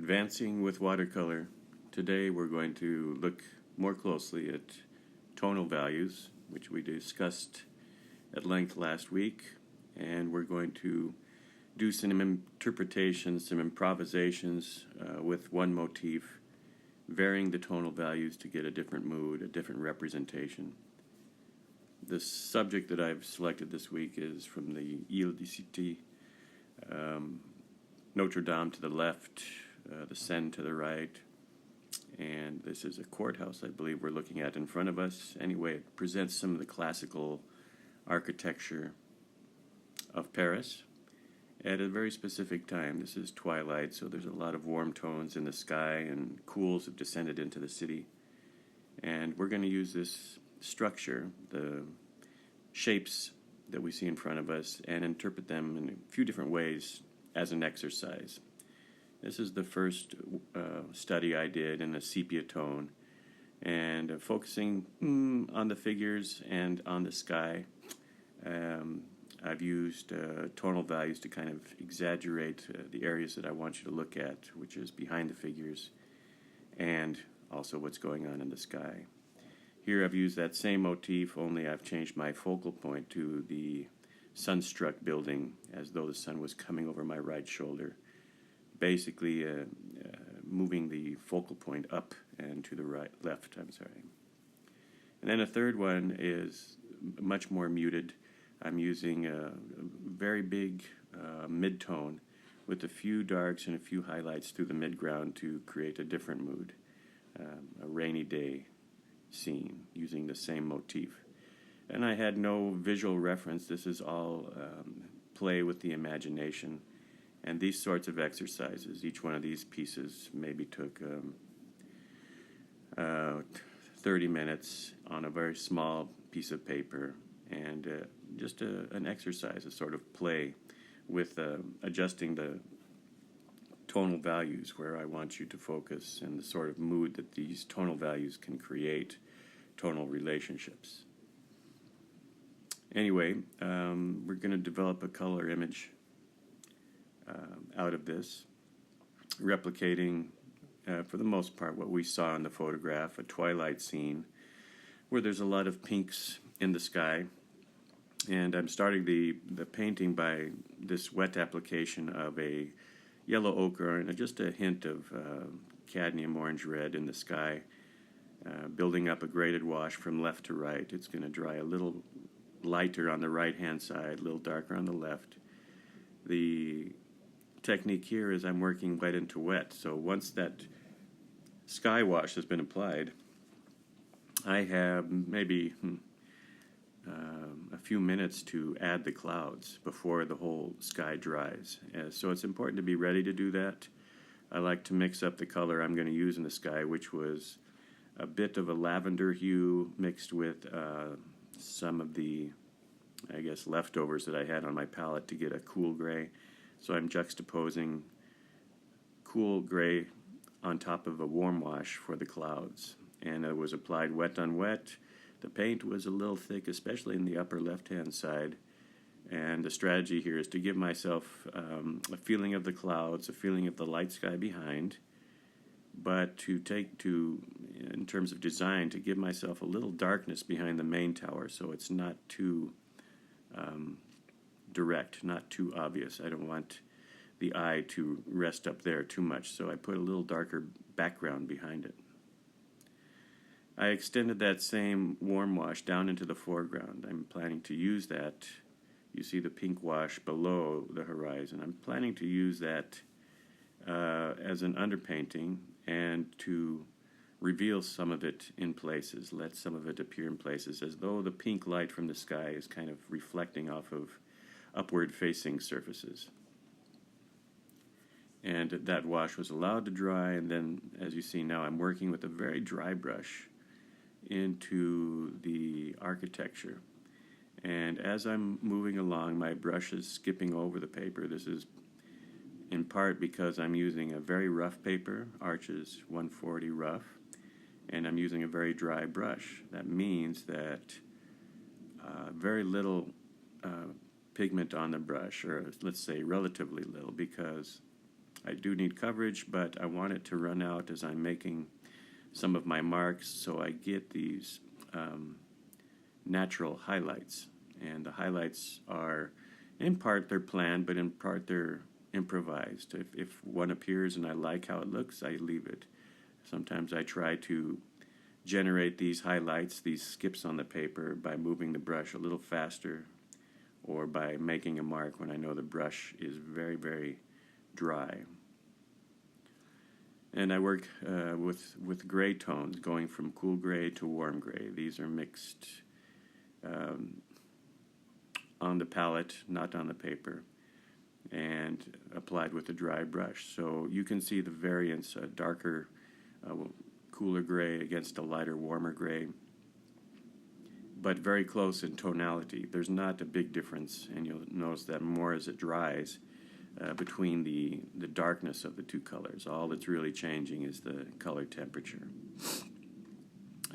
Advancing with watercolor. Today we're going to look more closely at tonal values, which we discussed at length last week, and we're going to do some interpretations, some improvisations with one motif, varying the tonal values to get a different mood, a different representation. The subject that I've selected this week is from the Cité, Notre Dame to the left, the Seine to the right, and this is a courthouse I believe we're looking at in front of us. Anyway, it presents some of the classical architecture of Paris at a very specific time. This is Twilight, so there's a lot of warm tones in the sky and cools have descended into the city. And we're going to use this structure, the shapes that we see in front of us, and interpret them in a few different ways as an exercise. This is the first study I did in a sepia tone, and focusing on the figures and on the sky. I've used tonal values to kind of exaggerate the areas that I want you to look at, which is behind the figures and also what's going on in the sky. Here I've used that same motif, only I've changed my focal point to the sun-struck building, as though the sun was coming over my right shoulder, basically moving the focal point up and to the left. And then a third one is much more muted. I'm using a very big mid-tone with a few darks and a few highlights through the midground to create a different mood, a rainy day scene using the same motif. And I had no visual reference. This is all play with the imagination. And these sorts of exercises, each one of these pieces maybe took 30 minutes on a very small piece of paper, and just an exercise, a sort of play with adjusting the tonal values where I want you to focus and the sort of mood that these tonal values can create, tonal relationships. Anyway, we're going to develop a color image out of this, replicating, for the most part, what we saw in the photograph, a twilight scene where there's a lot of pinks in the sky. And I'm starting the painting by this wet application of a yellow ochre and just a hint of cadmium orange red in the sky, building up a graded wash from left to right. It's going to dry a little lighter on the right-hand side, a little darker on the left. The technique here is I'm working wet into wet. So once that sky wash has been applied, I have maybe a few minutes to add the clouds before the whole sky dries. So it's important to be ready to do that. I like to mix up the color I'm going to use in the sky, which was a bit of a lavender hue mixed with some of the, I guess, leftovers that I had on my palette to get a cool gray. So I'm juxtaposing cool gray on top of a warm wash for the clouds. And it was applied wet on wet. The paint was a little thick, especially in the upper left-hand side. And the strategy here is to give myself a feeling of the clouds, a feeling of the light sky behind, but in terms of design, to give myself a little darkness behind the main tower so it's not too direct, not too obvious. I don't want the eye to rest up there too much, so I put a little darker background behind it. I extended that same warm wash down into the foreground. I'm planning to use that. You see the pink wash below the horizon. I'm planning to use that as an underpainting and to reveal some of it in places, let some of it appear in places, as though the pink light from the sky is kind of reflecting off of upward-facing surfaces. And that wash was allowed to dry, and then, as you see now, I'm working with a very dry brush into the architecture. And as I'm moving along, my brush is skipping over the paper. This is in part because I'm using a very rough paper, Arches 140 rough, and I'm using a very dry brush. That means that very little pigment on the brush, or let's say relatively little, because I do need coverage, but I want it to run out as I'm making some of my marks, so I get these natural highlights. And the highlights are, in part they're planned, but in part they're improvised. If one appears and I like how it looks, I leave it. Sometimes I try to generate these highlights, these skips on the paper, by moving the brush a little faster, or by making a mark when I know the brush is very, very dry. And I work with gray tones, going from cool gray to warm gray. These are mixed on the palette, not on the paper, and applied with a dry brush. So you can see the variance, a darker, cooler gray against a lighter, warmer gray, but very close in tonality. There's not a big difference, and you'll notice that more as it dries between the darkness of the two colors. All that's really changing is the color temperature.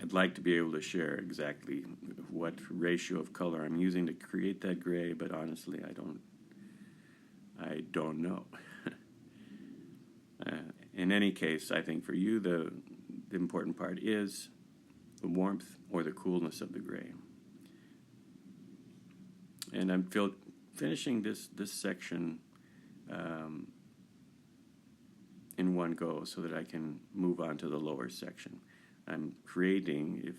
I'd like to be able to share exactly what ratio of color I'm using to create that gray, but honestly, I don't know. In any case, I think for you, the important part is the warmth or the coolness of the gray. And I'm finishing this section in one go so that I can move on to the lower section. I'm creating, if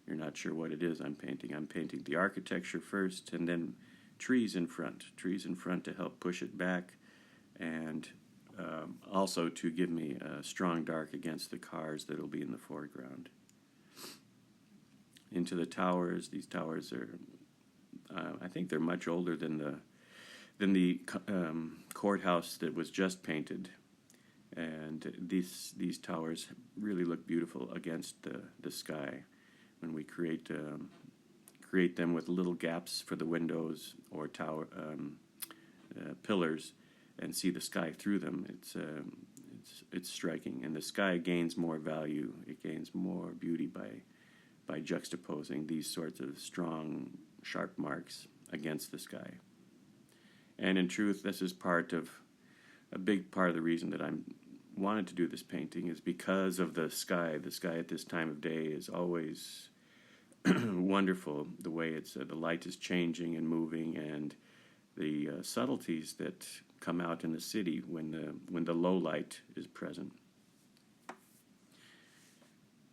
you're not sure what it is I'm painting the architecture first, and then trees in front to help push it back, and also to give me a strong dark against the cars that will be in the foreground. Into the towers. These towers are, I think they're much older than the courthouse that was just painted, and these towers really look beautiful against the sky when we create them with little gaps for the windows or tower pillars, and see the sky through them. It's striking, and the sky gains more value. It gains more beauty by juxtaposing these sorts of strong, sharp marks against the sky. And in truth, this is a big part of the reason that I'm wanted to do this painting, is because of the sky. The sky at this time of day is always wonderful. The way the light is changing and moving, and the subtleties that come out in the city when the low light is present.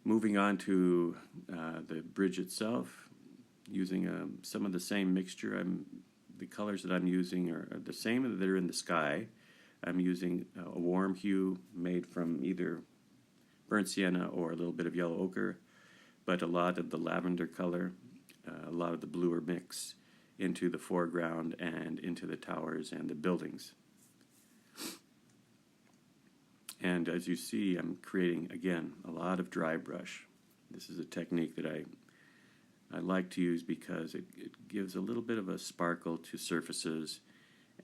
Moving on to the bridge itself, using some of the same mixture. The colors that I'm using are the same that are in the sky. I'm using a warm hue made from either burnt sienna or a little bit of yellow ochre, but a lot of the lavender color, a lot of the bluer mix into the foreground and into the towers and the buildings. And as you see, I'm creating, again, a lot of dry brush. This is a technique that I like to use because it gives a little bit of a sparkle to surfaces,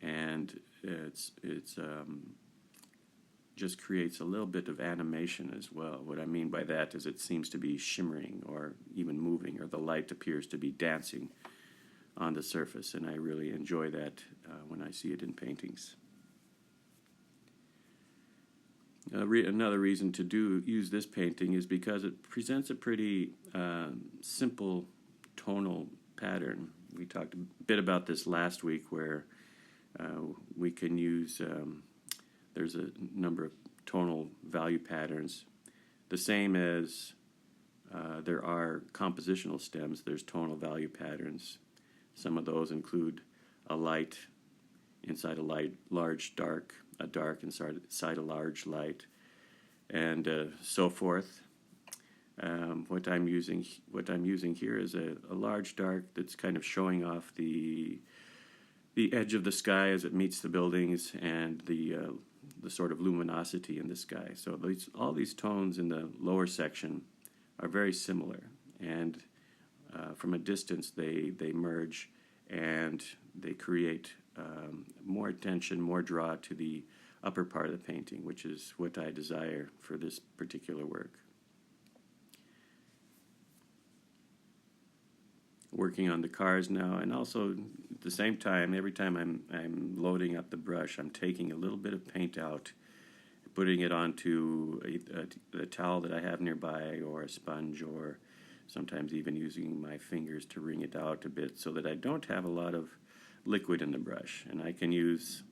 and it's just creates a little bit of animation as well. What I mean by that is it seems to be shimmering or even moving, or the light appears to be dancing on the surface, and I really enjoy that when I see it in paintings. Another reason to use this painting is because it presents a pretty simple tonal pattern. We talked a bit about this last week, where we can use, there's a number of tonal value patterns. The same as there are compositional stems, there's tonal value patterns. Some of those include a light inside a large dark, a dark inside a large light, and so forth. What I'm using here is a large dark that's kind of showing off the edge of the sky as it meets the buildings, and the sort of luminosity in the sky. So all these tones in the lower section are very similar, and from a distance they merge, and they create more attention, more draw to the upper part of the painting, which is what I desire for this particular work. working on the cars now, and also at the same time, every time I'm loading up the brush, I'm taking a little bit of paint out, putting it onto a towel that I have nearby, or a sponge, or sometimes even using my fingers to wring it out a bit so that I don't have a lot of liquid in the brush. And I can use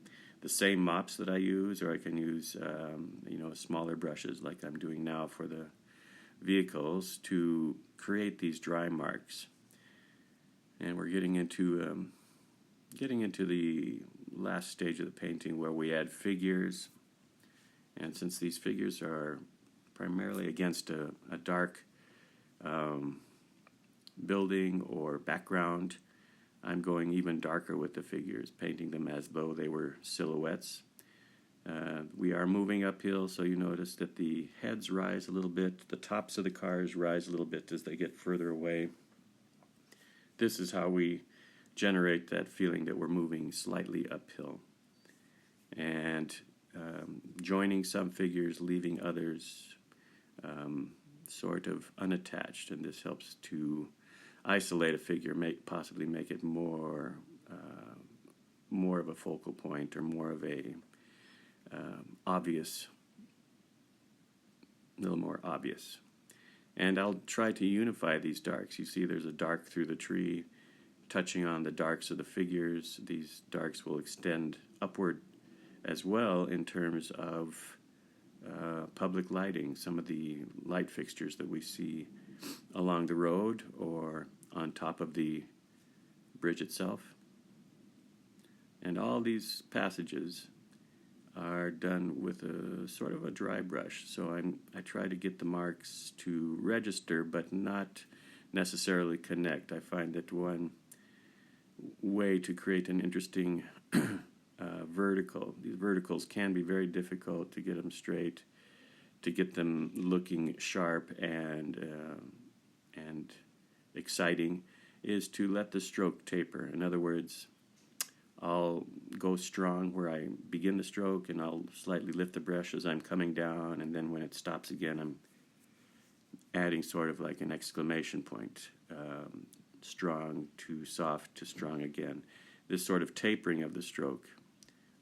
the same mops that I use, or I can use smaller brushes like I'm doing now for the vehicles to create these dry marks. And we're getting into the last stage of the painting, where we add figures. And since these figures are primarily against a dark building or background, I'm going even darker with the figures, painting them as though they were silhouettes. We are moving uphill, so you notice that the heads rise a little bit, the tops of the cars rise a little bit as they get further away. This is how we generate that feeling that we're moving slightly uphill. And joining some figures, leaving others sort of unattached, and this helps to isolate a figure, possibly make it more of a focal point, or more of a little more obvious. And I'll try to unify these darks. You see there's a dark through the tree, touching on the darks of the figures. These darks will extend upward as well in terms of public lighting, some of the light fixtures that we see along the road or on top of the bridge itself. And all these passages are done with a sort of a dry brush. So I try to get the marks to register but not necessarily connect. I find that one way to create an interesting vertical, these verticals can be very difficult to get them straight, to get them looking sharp and exciting, is to let the stroke taper. In other words, I'll go strong where I begin the stroke, and I'll slightly lift the brush as I'm coming down, and then when it stops again, I'm adding sort of like an exclamation point, strong to soft to strong again. This sort of tapering of the stroke,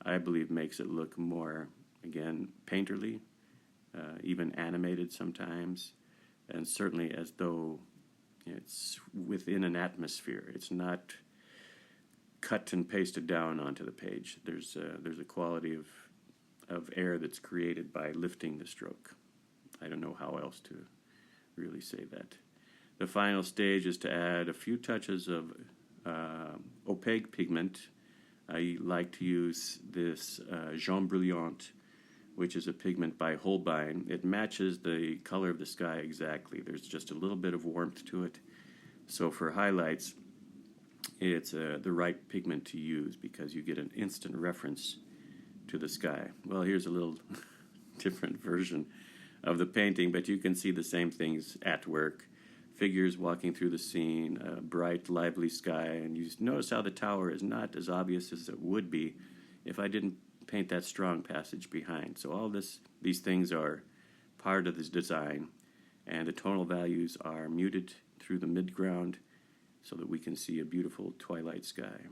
I believe, makes it look more, again, painterly, even animated sometimes, and certainly as though it's within an atmosphere. It's not cut and pasted down onto the page. There's a quality of air that's created by lifting the stroke. I don't know how else to really say that. The final stage is to add a few touches of opaque pigment. I like to use this Jaune Brilliant, which is a pigment by Holbein. It matches the color of the sky exactly. There's just a little bit of warmth to it. So for highlights, it's the right pigment to use because you get an instant reference to the sky. Well, here's a little different version of the painting, but you can see the same things at work. Figures walking through the scene, a bright, lively sky, and you notice how the tower is not as obvious as it would be if I didn't paint that strong passage behind. So all these things are part of this design, and the tonal values are muted through the midground so that we can see a beautiful twilight sky.